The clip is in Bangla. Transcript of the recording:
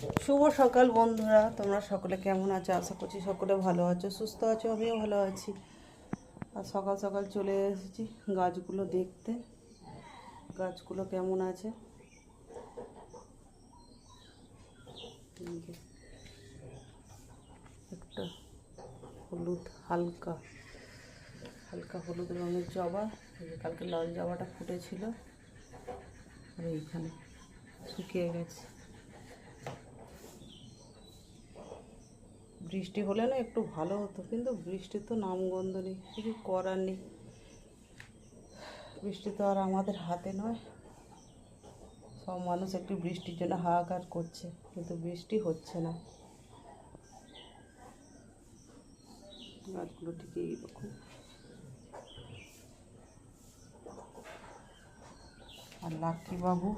শুভ সকাল বন্ধুরা, তোমরা সকলে কেমন আছো? আশা করছি সকলে ভালো আছো, সুস্থ আছো। আমিও ভালো আছি। আর সকাল সকাল চলে এসেছি গাছগুলো দেখতে, গাছগুলো কেমন আছে। একটা হলুদ, হালকা হালকা হলুদ রঙের জবা, কালকে লাল জবাটা ফুটেছিল আর এইখানে শুকিয়ে গেছে। বৃষ্টি হলে না একটু ভালো হতো, কিন্তু বৃষ্টির তো নামগন্ধ নেই, কিছু করার নেই। বৃষ্টি তো আর আমাদের হাতে নয়। সব মানুষ একটু বৃষ্টির জন্য হাহাকার করছে, কিন্তু বৃষ্টি হচ্ছে না। গাছগুলো ঠিক এইরকম। আর লাকি বাবু